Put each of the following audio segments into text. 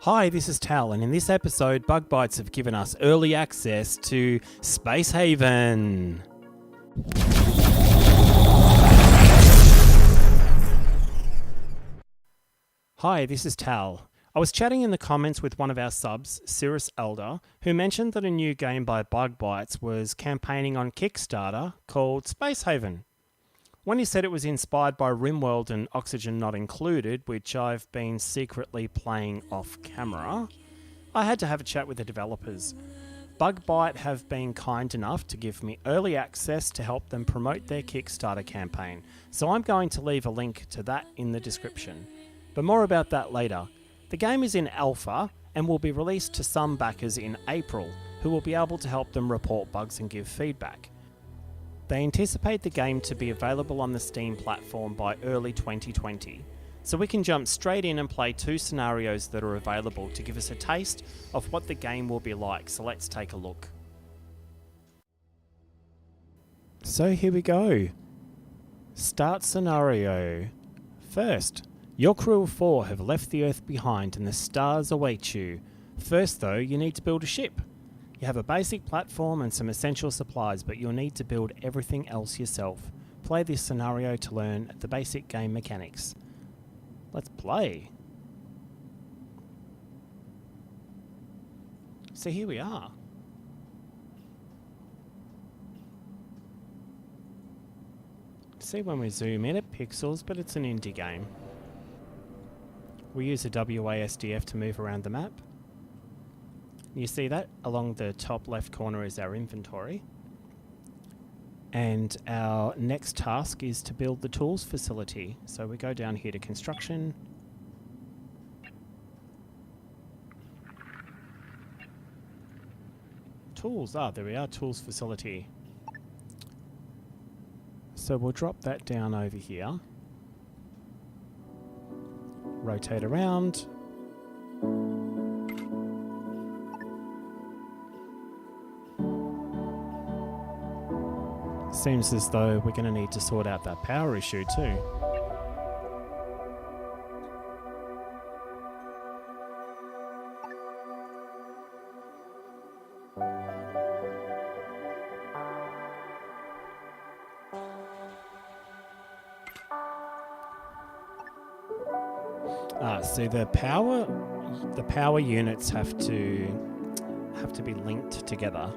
Hi, this is Tal, and in this episode, Bugbytes have given us early access to Space Haven. Hi, this is Tal. I was chatting in the comments with one of our subs, Cirrus Elder, who mentioned that a new game by Bugbytes was campaigning on Kickstarter called Space Haven. When he said it was inspired by RimWorld and Oxygen Not Included, which I've been secretly playing off camera, I had to have a chat with the developers. Bugbyte have been kind enough to give me early access to help them promote their Kickstarter campaign, so I'm going to leave a link to that in the description. But more about that later. The game is in alpha and will be released to some backers in April, who will be able to help them report bugs and give feedback. They anticipate the game to be available on the Steam platform by early 2020, so we can jump straight in and play 2 scenarios that are available to give us a taste of what the game will be like, so let's take a look. So here we go. Start scenario. First, your crew of 4 have left the Earth behind and the stars await you. First though, you need to build a ship. You have a basic platform and some essential supplies, but you'll need to build everything else yourself. Play this scenario to learn the basic game mechanics. Let's play. So here we are. See when we zoom in at pixels, but it's an indie game. We use a WASDF to move around the map. You see that along the top left corner is our inventory. And our next task is to build the tools facility. So we go down here to construction. Tools, there we are, tools facility. So we'll drop that down over here. Rotate around. Seems as though we're going to need to sort out that power issue too. So the power units have to be linked together.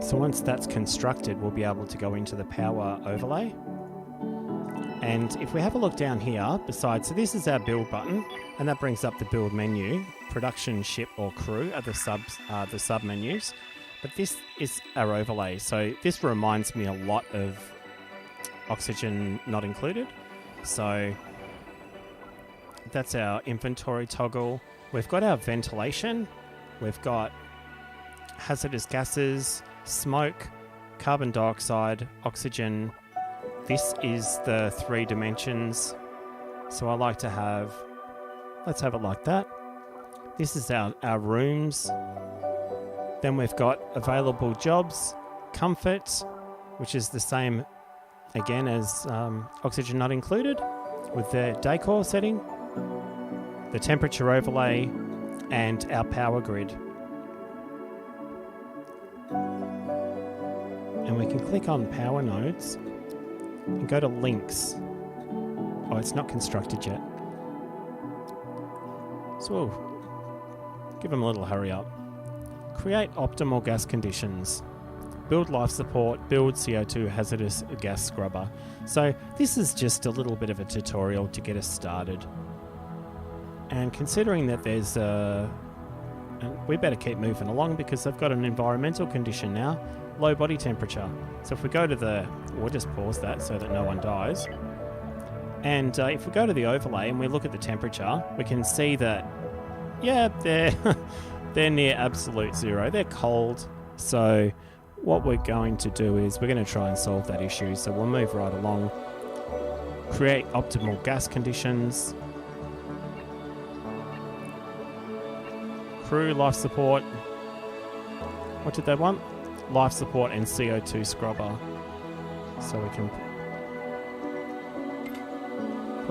So once that's constructed, we'll be able to go into the power overlay. And if we have a look down here, so this is our build button, and that brings up the build menu. Production, ship, or crew are the sub menus. But this is our overlay. So this reminds me a lot of Oxygen Not Included. So that's our inventory toggle. We've got our ventilation. We've got hazardous gases, smoke, carbon dioxide, oxygen. This is the 3 dimensions. So I like to have, let's have it like that. This is our rooms. Then we've got available jobs, comfort, which is the same again as Oxygen Not Included with the decor setting, the temperature overlay, and our power grid. And we can click on power nodes and go to links. Oh, it's not constructed yet. So we'll give them a little hurry up. Create optimal gas conditions. Build life support, build CO2 hazardous gas scrubber. So this is just a little bit of a tutorial to get us started. And considering that there's we better keep moving along because I've got an environmental condition now. Low body temperature. So if we go to we'll just pause that so that no one dies. And if we go to the overlay and we look at the temperature, we can see that, yeah, they're near absolute zero. They're cold. So what we're going to do is we're going to try and solve that issue. So we'll move right along. Create optimal gas conditions. Crew, life support. What did they want? Life support and CO2 scrubber. So we can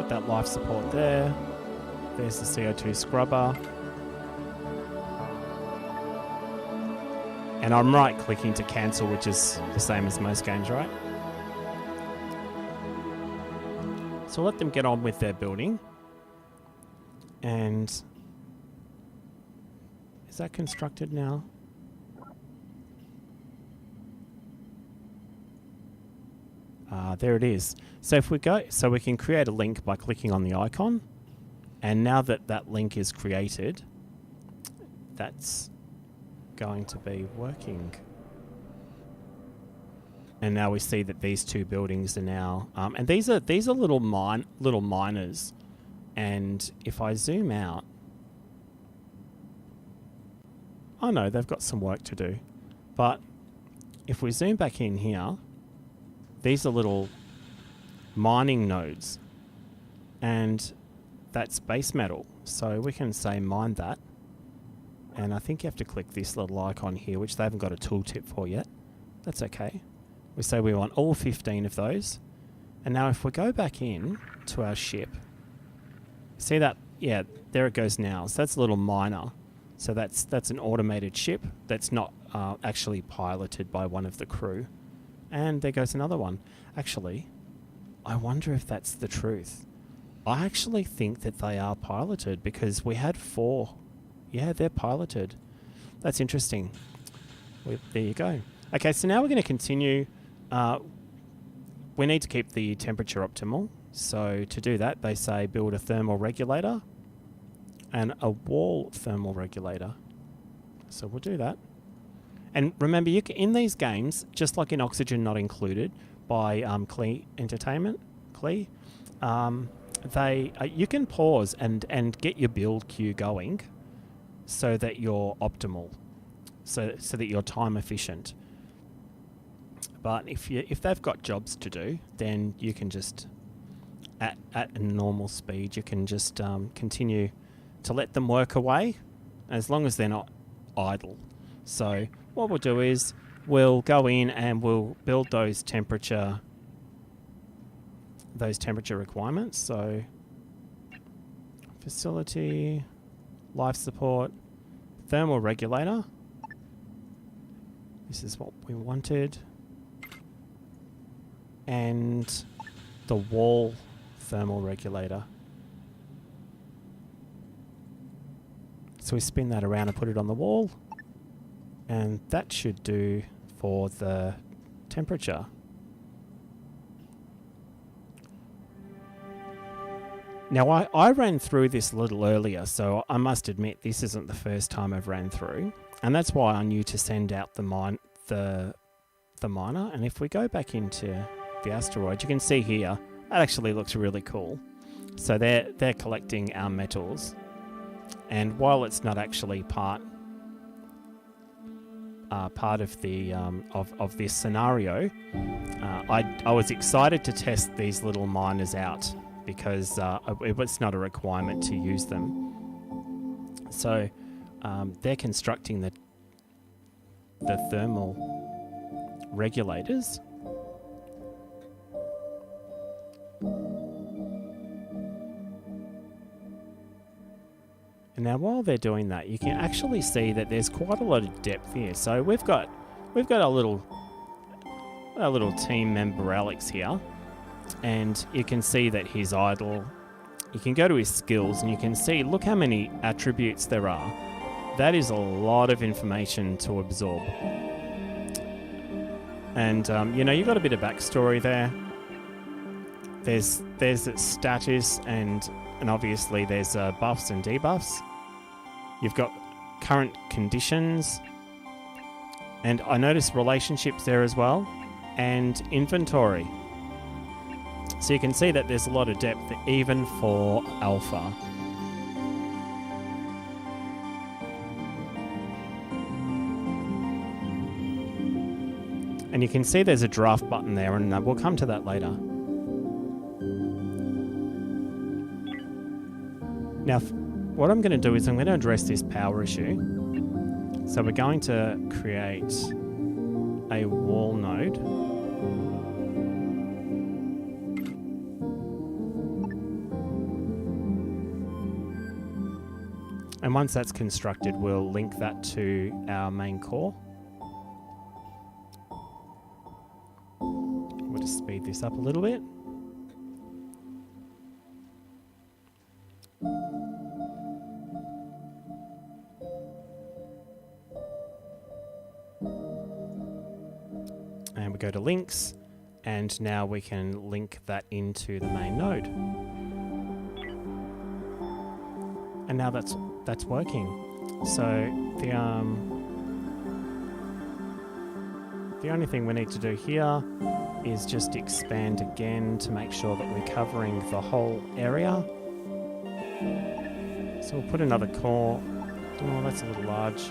put that life support there. There's the CO2 scrubber. And I'm right clicking to cancel, which is the same as most games, right? So let them get on with their building. And is that constructed now? There it is. So if we go, so we can create a link by clicking on the icon. And now that that link is created, that's going to be working. And now we see that these two buildings are now, and these are little miners. And if I zoom out, oh no, they've got some work to do. But if we zoom back in here, these are little mining nodes, and that's base metal. So we can say mine that. And I think you have to click this little icon here, which they haven't got a tooltip for yet. That's okay. We say we want all 15 of those. And now if we go back in to our ship, see that? Yeah, there it goes now. So that's a little miner. So that's an automated ship that's not actually piloted by one of the crew. And there goes another one. Actually, I wonder if that's the truth. I actually think that they are piloted because we had 4. Yeah, they're piloted. That's interesting. There you go. Okay, so now we're going to continue. We need to keep the temperature optimal. So to do that, they say build a thermal regulator and a wall thermal regulator. So we'll do that. And remember, you can, in these games, just like in Oxygen Not Included by Klee Entertainment, Klee, you can pause and get your build queue going so that you're optimal, so that you're time efficient. But if they've got jobs to do, then you can just at a normal speed, you can just continue to let them work away, as long as they're not idle. So what we'll do is we'll go in and we'll build those temperature requirements. So facility, life support, thermal regulator. This is what we wanted. And the wall thermal regulator. So we spin that around and put it on the wall. And that should do for the temperature. Now, I ran through this a little earlier, so I must admit this isn't the first time I've ran through. And that's why I knew to send out the miner. And if we go back into the asteroid, you can see here, that actually looks really cool. So they're collecting our metals. And while it's not actually part of the of this scenario, I was excited to test these little miners out because it was not a requirement to use them. So they're constructing the thermal regulators. And now while they're doing that, you can actually see that there's quite a lot of depth here. So we've got our little team member Alex here, and you can see that he's idle. You can go to his skills and you can see, look how many attributes there are. That is a lot of information to absorb. And you've got a bit of backstory there. There's its status and obviously there's buffs and debuffs. You've got current conditions, and I noticed relationships there as well, and inventory. So you can see that there's a lot of depth even for alpha. And you can see there's a draft button there, and we'll come to that later. Now, what I'm going to do is I'm going to address this power issue. So we're going to create a wall node. And once that's constructed, we'll link that to our main core. We'll just speed this up a little bit. And we go to links, and now we can link that into the main node. And now that's working. So the only thing we need to do here is just expand again to make sure that we're covering the whole area. So we'll put another core. Oh, that's a little large.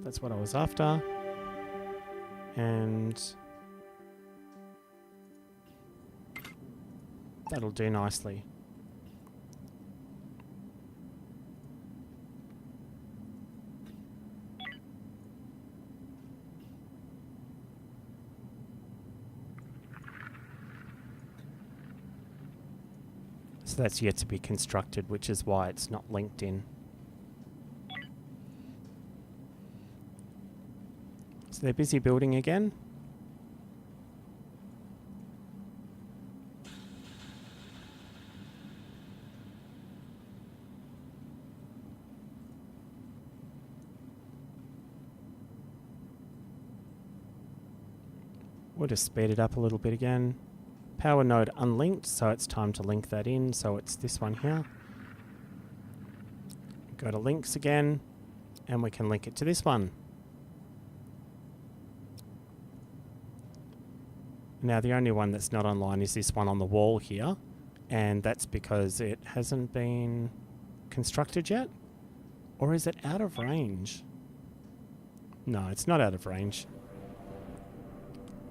That's what I was after. And that'll do nicely. So that's yet to be constructed, which is why it's not linked in. So they're busy building again. We'll just speed it up a little bit again. Power node unlinked, so it's time to link that in. So it's this one here. Go to links again, and we can link it to this one. Now the only one that's not online is this one on the wall here, and that's because it hasn't been constructed yet. Or is it out of range? No, it's not out of range.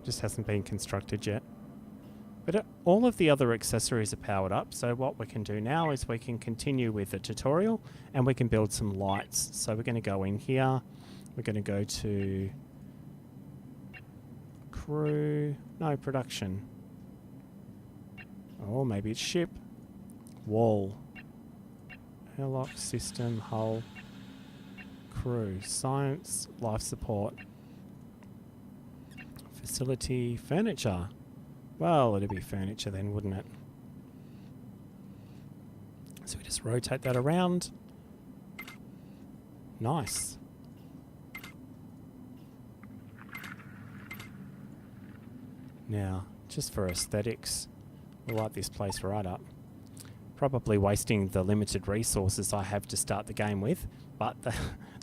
Just hasn't been constructed yet. But all of the other accessories are powered up, so what we can do now is we can continue with the tutorial and we can build some lights. So we're going to go in here, we're going to go to crew, no, production. Oh, maybe it's ship, wall, airlock, system, hull, crew, science, life support, facility, furniture. Well, it'd be furniture then, wouldn't it? So we just rotate that around. Nice. Now, just for aesthetics, we'll light this place right up. Probably wasting the limited resources I have to start the game with, but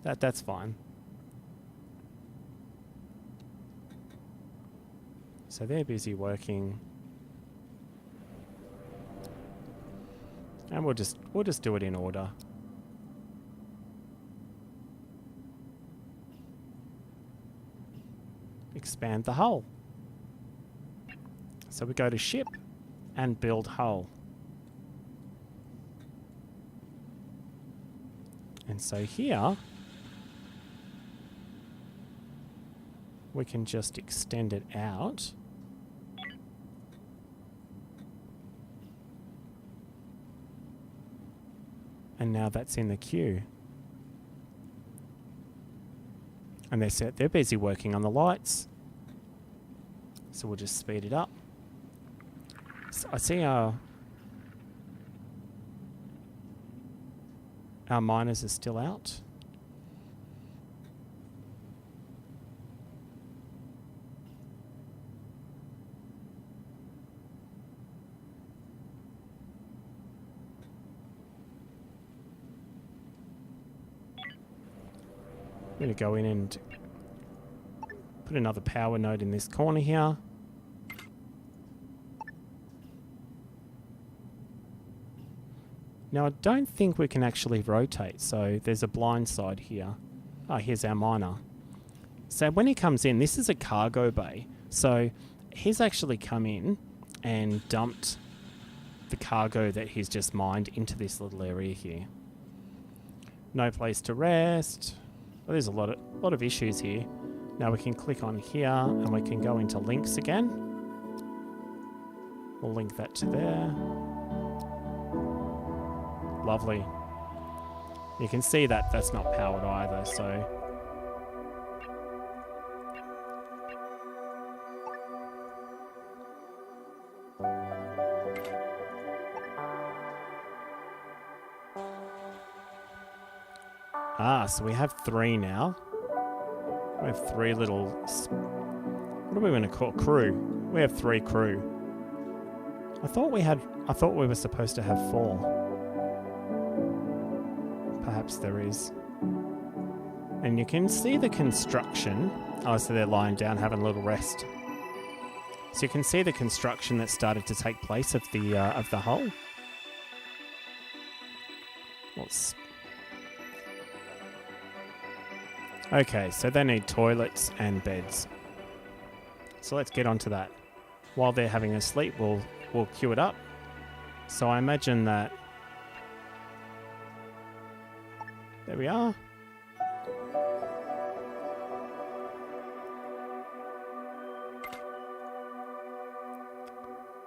that's fine. So they're busy working, and we'll just do it in order. Expand the hull. So we go to ship and build hull. And so here we can just extend it out. And now that's in the queue. And they're busy working on the lights. So we'll just speed it up. So I see our miners are still out. I'm going to go in and put another power node in this corner here. Now I don't think we can actually rotate, so there's a blind side here. Oh, here's our miner. So when he comes in, this is a cargo bay. So he's actually come in and dumped the cargo that he's just mined into this little area here. No place to rest. Well, there's a lot of issues here. Now we can click on here and we can go into links again. We'll link that to there. Lovely. You can see that that's not powered either, so... so we have 3 now. We have 3 little... What are we going to call crew? We have 3 crew. I thought we were supposed to have 4. Perhaps there is. And you can see the construction. Oh, so they're lying down having a little rest. So you can see the construction that started to take place of the hull. Okay, so they need toilets and beds. So let's get onto that. While they're having a sleep, we'll queue it up. So I imagine that... There we are.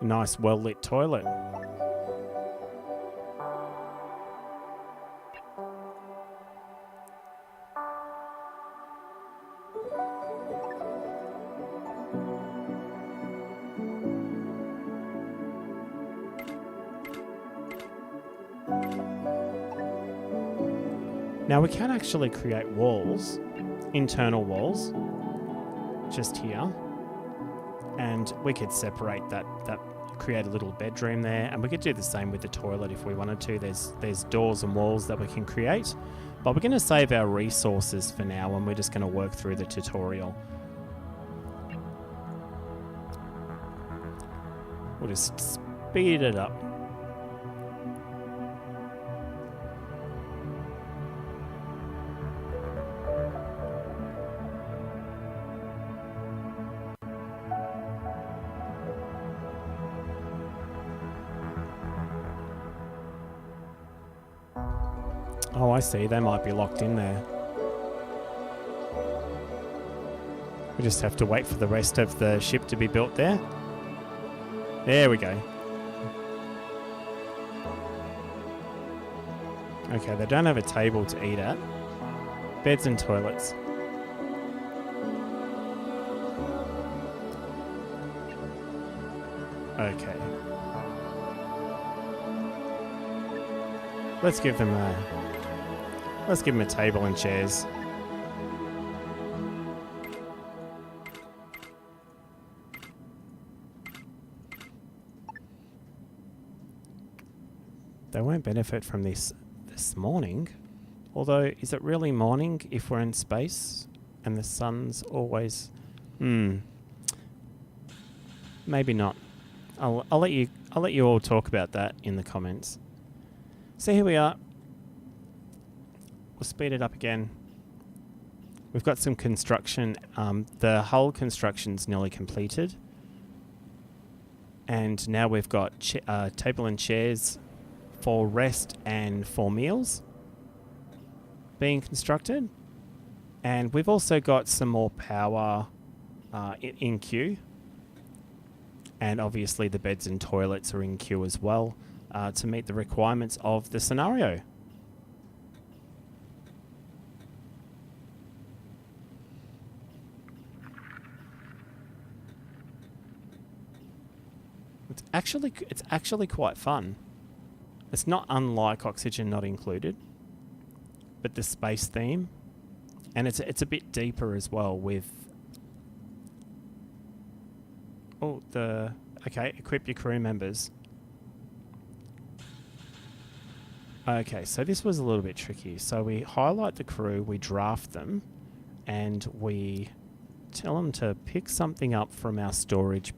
A nice well-lit toilet. Now we can actually create walls, internal walls, just here. And we could separate that, create a little bedroom there, and we could do the same with the toilet if we wanted to. There's doors and walls that we can create, but we're going to save our resources for now, and we're just going to work through the tutorial. We'll just speed it up. Oh, I see. They might be locked in there. We just have to wait for the rest of the ship to be built there. There we go. Okay, they don't have a table to eat at. Beds and toilets. Okay. Let's give them a table and chairs. They won't benefit from this morning. Although, is it really morning if we're in space and the sun's always... Maybe not. I'll let you all talk about that in the comments. So here we are. We'll speed it up again. We've got some construction. The hull construction's nearly completed. And now we've got table and chairs for rest and for meals being constructed. And we've also got some more power in queue. And obviously the beds and toilets are in queue as well to meet the requirements of the scenario. It's actually quite fun. It's not unlike Oxygen Not Included, but the space theme, and it's a bit deeper as well with... Okay, equip your crew members. Okay, so this was a little bit tricky. So we highlight the crew, we draft them, and we tell them to pick something up from our storage.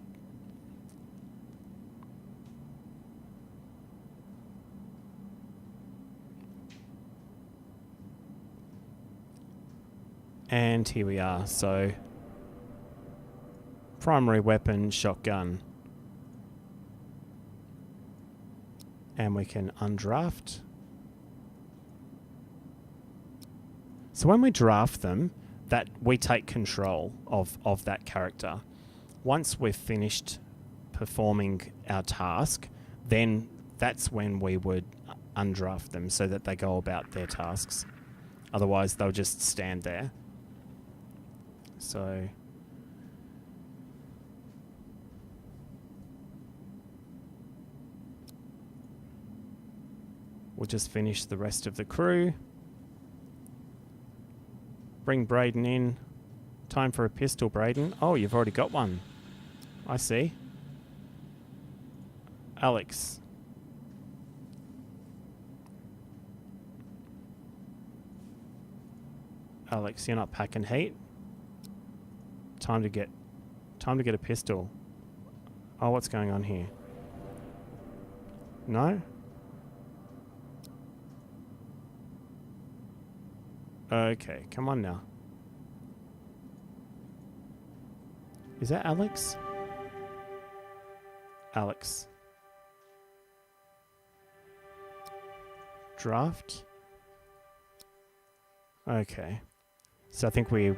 And here we are. So primary weapon, shotgun. And we can undraft. So when we draft them, that we take control of that character. Once we've finished performing our task, then that's when we would undraft them so that they go about their tasks. Otherwise, they'll just stand there. So we'll just finish the rest of the crew. Bring Braden in. Time for a pistol, Braden. Oh, you've already got one. I see. Alex. Alex, you're not packing heat. Time to get a pistol. Oh, what's going on here? No? Okay, come on now. Is that Alex? Alex. Draft? Okay. So I think we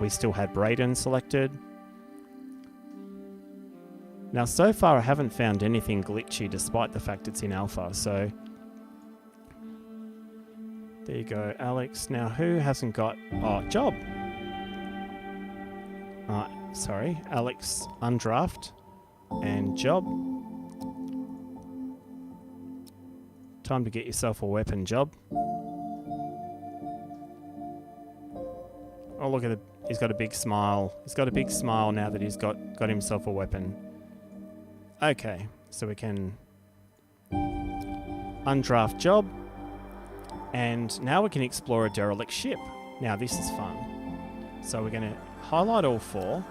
still had Braden selected. Now so far I haven't found anything glitchy despite the fact it's in alpha, so there you go, Alex. Now who hasn't got... Oh, Job! Sorry, Alex, undraft, and Job. Time to get yourself a weapon, Job. Oh, look at he's got a big smile. He's got a big smile now that he's got himself a weapon. Okay, so we can undraft Job. And now we can explore a derelict ship. Now this is fun. So we're going to highlight all 4.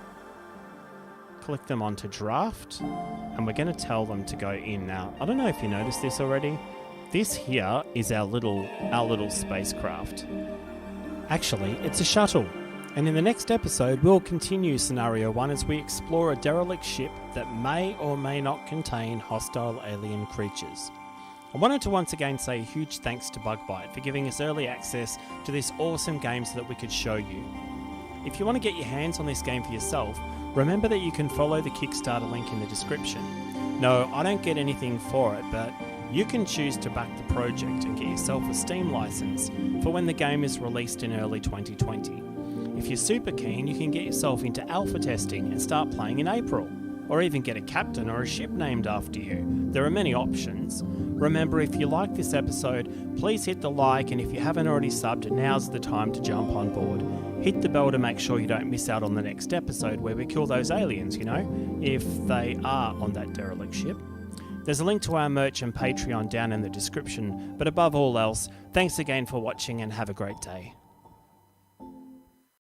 Click them onto draft. And we're going to tell them to go in. Now, I don't know if you noticed this already. This here is our little spacecraft. Actually, it's a shuttle. And in the next episode, we'll continue Scenario 1 as we explore a derelict ship that may or may not contain hostile alien creatures. I wanted to once again say a huge thanks to Bugbyte for giving us early access to this awesome game so that we could show you. If you want to get your hands on this game for yourself, remember that you can follow the Kickstarter link in the description. No, I don't get anything for it, but you can choose to back the project and get yourself a Steam license for when the game is released in early 2020. If you're super keen, you can get yourself into alpha testing and start playing in April, or even get a captain or a ship named after you. There are many options. Remember, if you like this episode, please hit the like, and if you haven't already subbed, now's the time to jump on board. Hit the bell to make sure you don't miss out on the next episode where we kill those aliens, you know, if they are on that derelict ship. There's a link to our merch and Patreon down in the description, but above all else, thanks again for watching and have a great day.